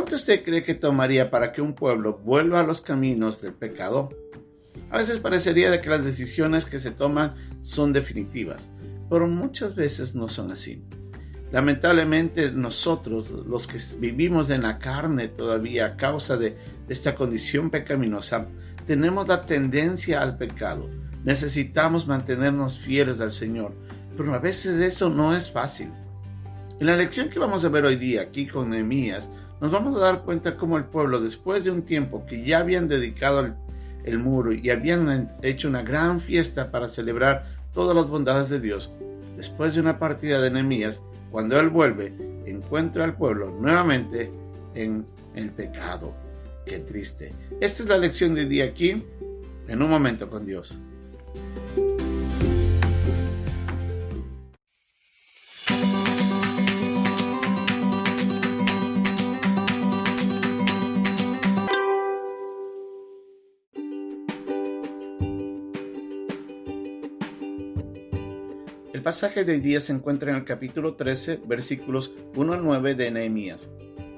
¿Cuánto usted cree que tomaría para que un pueblo vuelva a los caminos del pecado? A veces parecería de que las decisiones que se toman son definitivas, pero muchas veces no son así. Lamentablemente nosotros, los que vivimos en la carne todavía a causa de esta condición pecaminosa, tenemos la tendencia al pecado. Necesitamos mantenernos fieles al Señor, pero a veces eso no es fácil. En la lección que vamos a ver hoy día aquí con Nehemías, nos vamos a dar cuenta cómo el pueblo, después de un tiempo que ya habían dedicado el muro y habían hecho una gran fiesta para celebrar todas las bondades de Dios, después de una partida de Nehemías, cuando él vuelve, encuentra al pueblo nuevamente en el pecado. Qué triste. Esta es la lección de hoy día aquí, en un momento con Dios. El pasaje de hoy día se encuentra en el capítulo 13, versículos 1 al 9 de Nehemías.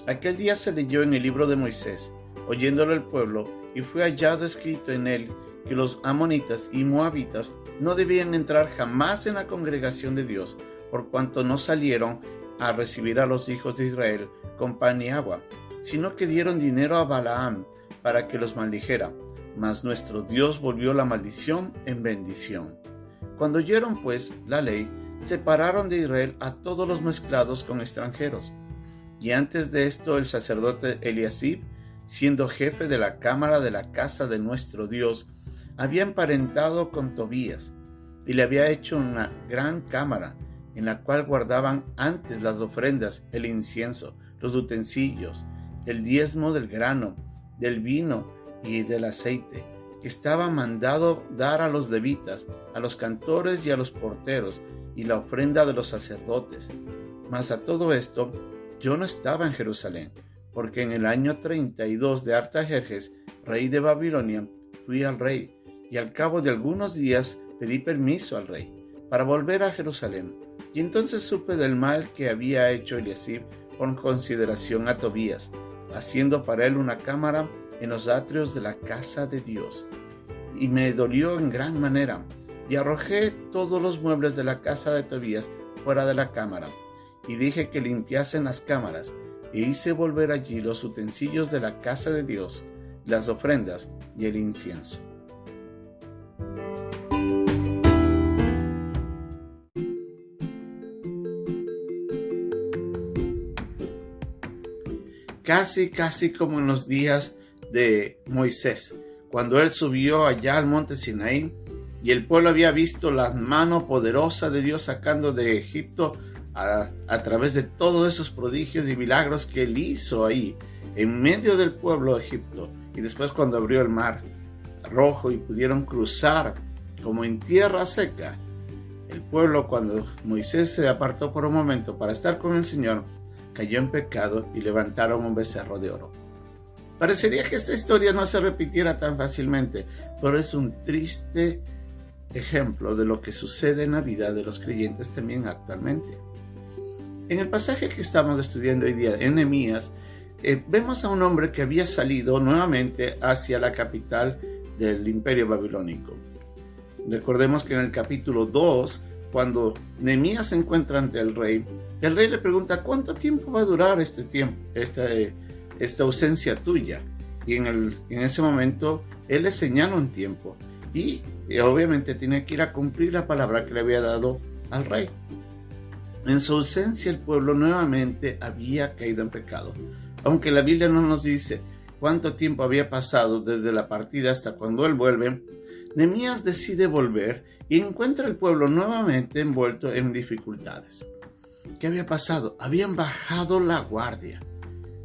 Aquel día se leyó en el libro de Moisés, oyéndolo el pueblo, y fue hallado escrito en él que los amonitas y moabitas no debían entrar jamás en la congregación de Dios, por cuanto no salieron a recibir a los hijos de Israel con pan y agua, sino que dieron dinero a Balaam para que los maldijera. Mas nuestro Dios volvió la maldición en bendición. Cuando oyeron pues la ley, separaron de Israel a todos los mezclados con extranjeros. Y antes de esto el sacerdote Eliasib, siendo jefe de la cámara de la casa de nuestro Dios, había emparentado con Tobías, y le había hecho una gran cámara, en la cual guardaban antes las ofrendas, el incienso, los utensilios, el diezmo del grano, del vino y del aceite, que estaba mandado dar a los levitas, a los cantores y a los porteros, y la ofrenda de los sacerdotes. Mas a todo esto yo no estaba en Jerusalén, porque en el año 32 de Artajerjes, rey de Babilonia, fui al rey, y al cabo de algunos días pedí permiso al rey para volver a Jerusalén. Y entonces supe del mal que había hecho Eliasib con consideración a Tobías, haciendo para él una cámara en los atrios de la casa de Dios. Y me dolió en gran manera, y arrojé todos los muebles de la casa de Tobías fuera de la cámara, y dije que limpiasen las cámaras, e hice volver allí los utensilios de la casa de Dios, las ofrendas y el incienso. Casi como en los días de Moisés, cuando él subió allá al monte Sinaí, y el pueblo había visto la mano poderosa de Dios sacando de Egipto a través de todos esos prodigios y milagros que él hizo ahí, en medio del pueblo de Egipto. Y después cuando abrió el mar rojo y pudieron cruzar como en tierra seca, el pueblo, cuando Moisés se apartó por un momento para estar con el Señor, cayó en pecado y levantaron un becerro de oro. Parecería que esta historia no se repitiera tan fácilmente, pero es un triste ejemplo de lo que sucede en la vida de los creyentes también actualmente. En el pasaje que estamos estudiando hoy día, en Nehemías, vemos a un hombre que había salido nuevamente hacia la capital del imperio babilónico. Recordemos que en el capítulo 2, cuando Nehemías se encuentra ante el rey le pregunta: ¿cuánto tiempo va a durar este tiempo, esta ausencia tuya? Y en ese momento él le señala un tiempo y obviamente tiene que ir a cumplir la palabra que le había dado al rey. En su ausencia el pueblo nuevamente había caído en pecado. Aunque la Biblia no nos dice cuánto tiempo había pasado desde la partida hasta cuando él vuelve, Nehemías decide volver y encuentra al pueblo nuevamente envuelto en dificultades. ¿Qué había pasado? Habían bajado la guardia.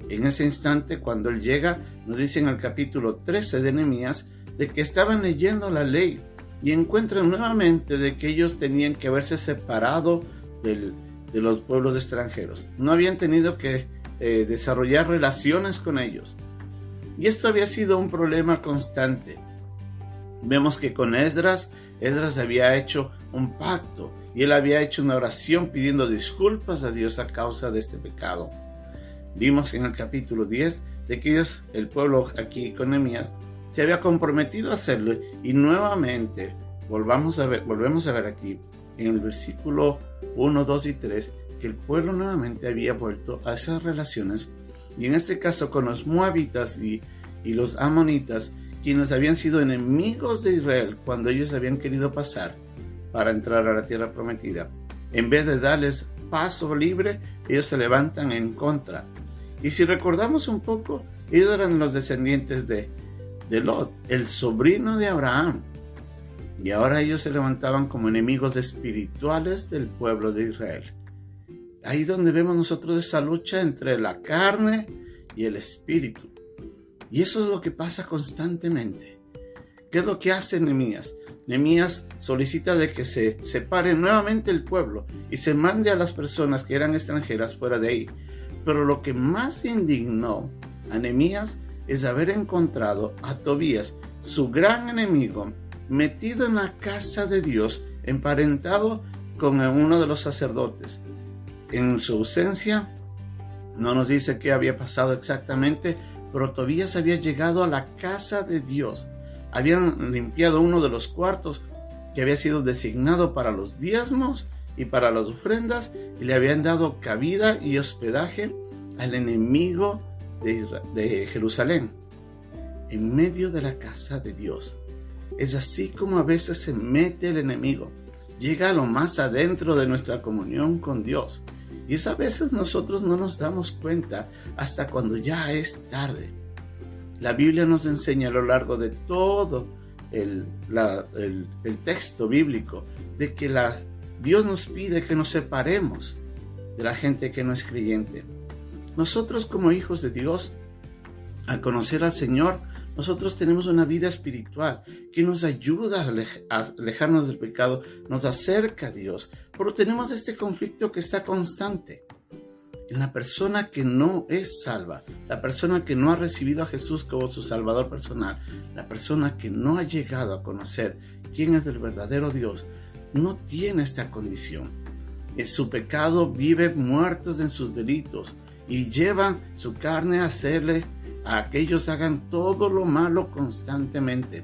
En ese instante, cuando él llega, nos dice en el capítulo 13 de Nehemías de que estaban leyendo la ley y encuentran nuevamente de que ellos tenían que haberse separado de los pueblos extranjeros. No habían tenido que desarrollar relaciones con ellos. Y esto había sido un problema constante. Vemos que con Esdras había hecho un pacto y él había hecho una oración pidiendo disculpas a Dios a causa de este pecado. Vimos en el capítulo 10 de que ellos, el pueblo aquí con Nehemías, se había comprometido a hacerlo, y nuevamente volvemos a ver aquí en el versículo 1, 2 y 3 que el pueblo nuevamente había vuelto a esas relaciones, y en este caso con los moabitas y los amonitas, quienes habían sido enemigos de Israel cuando ellos habían querido pasar para entrar a la tierra prometida. En vez de darles paso libre, ellos se levantan en contra. Y si recordamos un poco, ellos eran los descendientes de Lot, el sobrino de Abraham. Y ahora ellos se levantaban como enemigos espirituales del pueblo de Israel. Ahí donde vemos nosotros esa lucha entre la carne y el espíritu. Y eso es lo que pasa constantemente. ¿Qué es lo que hace Nehemías? Nehemías solicita de que se separe nuevamente el pueblo y se mande a las personas que eran extranjeras fuera de ahí. Pero lo que más indignó a Nehemías es haber encontrado a Tobías, su gran enemigo, metido en la casa de Dios, emparentado con uno de los sacerdotes. En su ausencia, no nos dice qué había pasado exactamente, pero Tobías había llegado a la casa de Dios. Habían limpiado uno de los cuartos que había sido designado para los diezmos y para las ofrendas, y le habían dado cabida y hospedaje al enemigo de Jerusalén, en medio de la casa de Dios. Es así como a veces se mete el enemigo, llega a lo más adentro de nuestra comunión con Dios, y es a veces nosotros no nos damos cuenta hasta cuando ya es tarde. La Biblia nos enseña a lo largo de todo el texto bíblico de que Dios nos pide que nos separemos de la gente que no es creyente. Nosotros como hijos de Dios, al conocer al Señor, nosotros tenemos una vida espiritual que nos ayuda a alejarnos del pecado, nos acerca a Dios, pero tenemos este conflicto que está constante. En la persona que no es salva, la persona que no ha recibido a Jesús como su Salvador personal, la persona que no ha llegado a conocer quién es el verdadero Dios, no tiene esta condición. En su pecado vive muertos en sus delitos y llevan su carne a hacerle a que ellos hagan todo lo malo constantemente.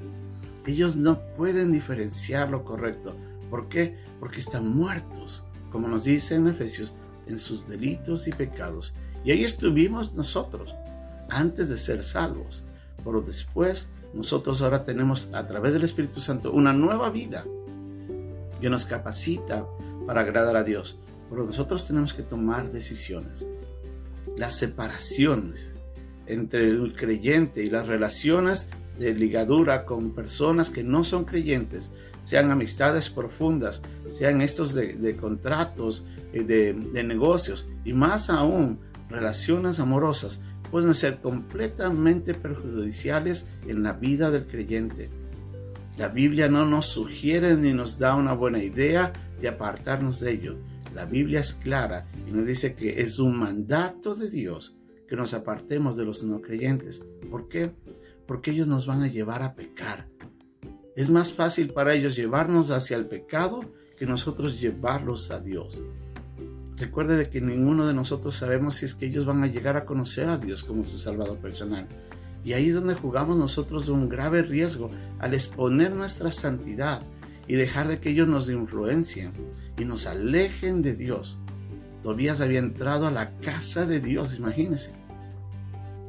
Ellos no pueden diferenciar lo correcto. ¿Por qué? Porque están muertos, como nos dice en Efesios, en sus delitos y pecados. Y ahí estuvimos nosotros, antes de ser salvos. Pero después, nosotros ahora tenemos, a través del Espíritu Santo, una nueva vida que nos capacita para agradar a Dios. Pero nosotros tenemos que tomar decisiones. Las separaciones entre el creyente y las relaciones de ligadura con personas que no son creyentes, sean amistades profundas, sean estos de contratos, de negocios, y más aún relaciones amorosas, pueden ser completamente perjudiciales en la vida del creyente. La Biblia no nos sugiere ni nos da una buena idea de apartarnos de ello. La Biblia es clara y nos dice que es un mandato de Dios que nos apartemos de los no creyentes. ¿Por qué? Porque ellos nos van a llevar a pecar. Es más fácil para ellos llevarnos hacia el pecado que nosotros llevarlos a Dios. Recuerde de que ninguno de nosotros sabemos si es que ellos van a llegar a conocer a Dios como su Salvador personal. Y ahí es donde jugamos nosotros un grave riesgo al exponer nuestra santidad y dejar de que ellos nos influencien y nos alejen de Dios. Tobías había entrado a la casa de Dios, imagínense.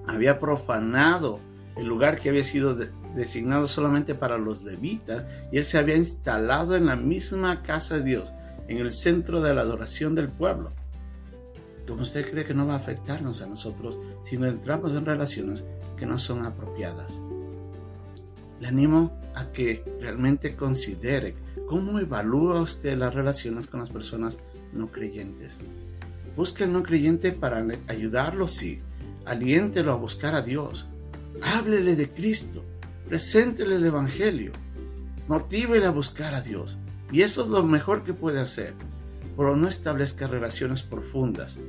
Había profanado el lugar que había sido designado solamente para los levitas, y él se había instalado en la misma casa de Dios, en el centro de la adoración del pueblo. ¿Cómo usted cree que no va a afectarnos a nosotros si no entramos en relaciones que no son apropiadas? Le animo a que realmente considere cómo evalúa usted las relaciones con las personas no creyentes. Busque al no creyente para ayudarlo, sí. Aliéntelo a buscar a Dios. Háblele de Cristo. Preséntele el Evangelio. Motívele a buscar a Dios. Y eso es lo mejor que puede hacer. Pero no establezca relaciones profundas.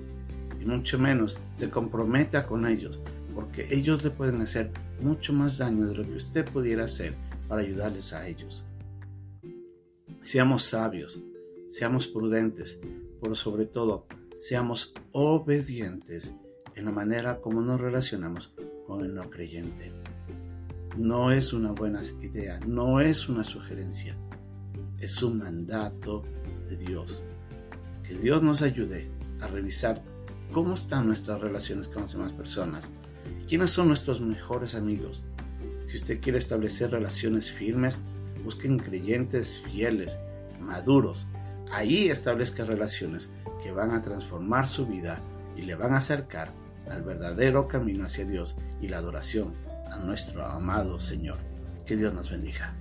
Y mucho menos se comprometa con ellos, porque ellos le pueden hacer mucho más daño de lo que usted pudiera hacer para ayudarles a ellos. Seamos sabios, seamos prudentes, pero sobre todo, seamos obedientes en la manera como nos relacionamos con el no creyente. No es una buena idea, no es una sugerencia, es un mandato de Dios. Que Dios nos ayude a revisar cómo están nuestras relaciones con las demás personas, quiénes son nuestros mejores amigos. Si usted quiere establecer relaciones firmes, busquen creyentes fieles, maduros. Ahí establezca relaciones que van a transformar su vida y le van a acercar al verdadero camino hacia Dios y la adoración a nuestro amado Señor. Que Dios nos bendiga.